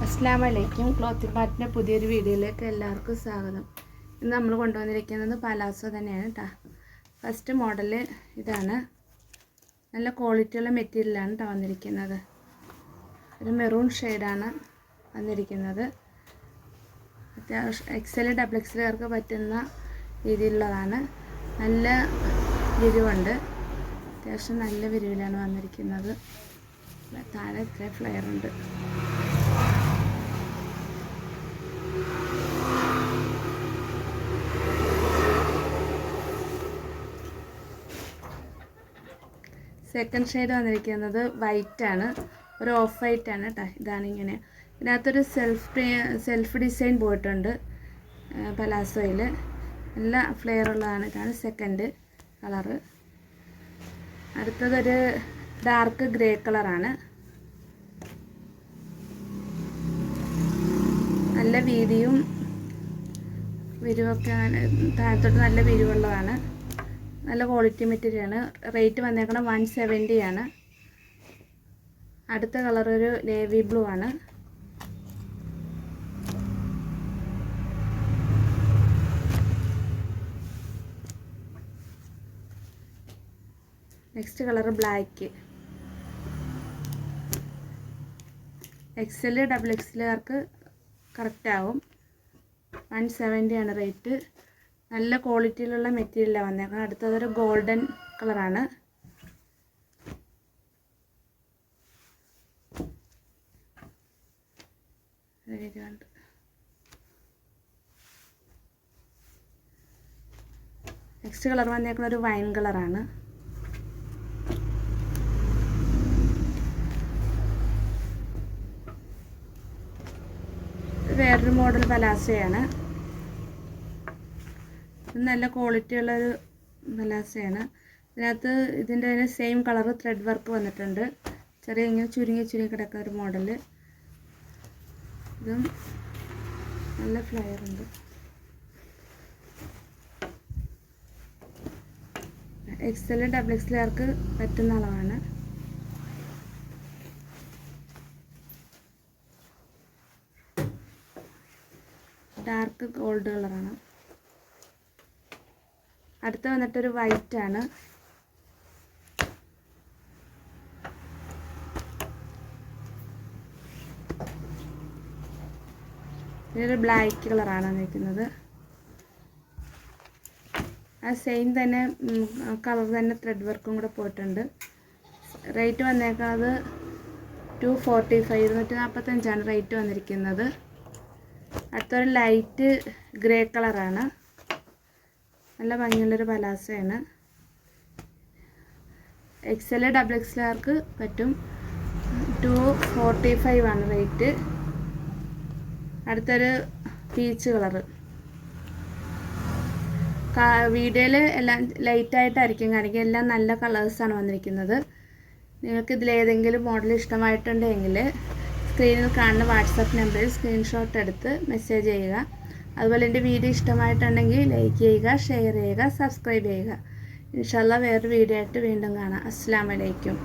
അസ്സലാമു അലൈക്കും. ക്ലോത്തിങ് പാർട്ടിൻ്റെ പുതിയൊരു വീഡിയോയിലേക്ക് എല്ലാവർക്കും സ്വാഗതം. ഇന്ന് നമ്മൾ കൊണ്ടുവന്നിരിക്കുന്നത് പലാസോ തന്നെയാണ് കേട്ടോ. ഫസ്റ്റ് മോഡൽ ഇതാണ്. നല്ല ക്വാളിറ്റിയുള്ള മെറ്റീരിയലാണ് കേട്ടോ വന്നിരിക്കുന്നത്. ഒരു മെറൂൺ ഷെയ്ഡാണ് വന്നിരിക്കുന്നത്. അത്യാവശ്യം XL XXLകാർക്ക് പറ്റുന്ന രീതിയിലുള്ളതാണ്. നല്ല വിരിവുണ്ട്. അത്യാവശ്യം നല്ല വിരിവിലാണ് വന്നിരിക്കുന്നത്. താഴെ ഇത്ര ഫ്ലെയർ ഉണ്ട്. സെക്കൻഡ് ഷെയ്ഡ് വന്നിരിക്കുന്നത് വൈറ്റ് ആണ്. ഒരു ഓഫ് വൈറ്റ് ആണ് കേട്ടോ. ഇതാണ് ഇങ്ങനെ. ഇതിനകത്തൊരു സെൽഫ് ഡിസൈൻ പോയിട്ടുണ്ട് പലാസോയിൽ. നല്ല ഫ്ലെയർ ഉള്ളതാണ്. ഇതാണ് സെക്കൻഡ് കളറ്. അടുത്തതൊരു ഡാർക്ക് ഗ്രേ കളറാണ്. നല്ല വീതിയും വിരിവൊക്കെ താഴത്തോട്ട് നല്ല വിരിവുള്ളതാണ്. നല്ല ക്വാളിറ്റി മെറ്റീരിയലാണ്. റേറ്റ് വന്നേക്കണം 170 ആണ്. അടുത്ത കളർ ഒരു നേവി ബ്ലൂ ആണ്. Next colour black. XL XXLകാർക്ക് കറക്റ്റ് ആവും. 170 ആണ് റേറ്റ്. നല്ല ക്വാളിറ്റിയിലുള്ള മെറ്റീരിയലാണ് വന്നേക്കുന്നത്. അടുത്തതൊരു ഗോൾഡൻ കളറാണ്. നെക്സ്റ്റ് കളർ വന്നേക്കുന്ന ഒരു വൈൻ കളറാണ്. വേറൊരു മോഡൽ പലാസോയാണ്. നല്ല ക്വാളിറ്റിയുള്ളൊരു പലാസോയാണ്. ഇതിനകത്ത് ഇതിൻ്റെ തന്നെ സെയിം കളർ ത്രെഡ് വർക്ക് വന്നിട്ടുണ്ട്. ചെറിയ ഇങ്ങനെ ചുരുങ്ങി കിടക്കുന്ന ഒരു മോഡൽ. ഇതും നല്ല ഫ്ലെയർ ഉണ്ട്. XL XXLകാർക്ക് പറ്റുന്ന അളവാണ്. ഡാർക്ക് ഗോൾഡ് കളറാണ്. അടുത്ത വന്നിട്ടൊരു വൈറ്റ് ആണ്. ഇതൊരു ബ്ലാക്ക് കളറാണ് വന്നിരിക്കുന്നത്. ആ സെയിം തന്നെ കളർ തന്നെ ത്രെഡ് വർക്കും കൂടെ പോയിട്ടുണ്ട്. റേറ്റ് വന്നേക്കുന്നത് 245 245 റേറ്റ് വന്നിരിക്കുന്നത്. അടുത്തൊരു ലൈറ്റ് ഗ്രേ കളറാണ്. നല്ല ഭംഗിയുള്ളൊരു പലാസോയാണ്. XL XXLകാർക്ക് പറ്റും. 245 ആണ് റേറ്റ്. അടുത്തൊരു പീച്ച് കളറ്. വീഡിയോയിൽ എല്ലാം ലൈറ്റായിട്ടായിരിക്കും കാണിക്കുക. എല്ലാം നല്ല കളേഴ്സാണ് വന്നിരിക്കുന്നത്. നിങ്ങൾക്ക് ഇതിലേതെങ്കിലും മോഡൽ ഇഷ്ടമായിട്ടുണ്ടെങ്കിൽ സ്ക്രീനിൽ കാണുന്ന വാട്സാപ്പ് നമ്പറിൽ സ്ക്രീൻഷോട്ട് എടുത്ത് മെസ്സേജ് ചെയ്യുക. അതുപോലെ എൻ്റെ വീഡിയോ ഇഷ്ടമായിട്ടുണ്ടെങ്കിൽ ലൈക്ക് ചെയ്യുക, ഷെയർ ചെയ്യുക, സബ്സ്ക്രൈബ് ചെയ്യുക. ഇൻഷാല്ലാ വേറൊരു വീഡിയോ ആയിട്ട് വീണ്ടും കാണാം. അസ്സലാമു അലൈക്കും.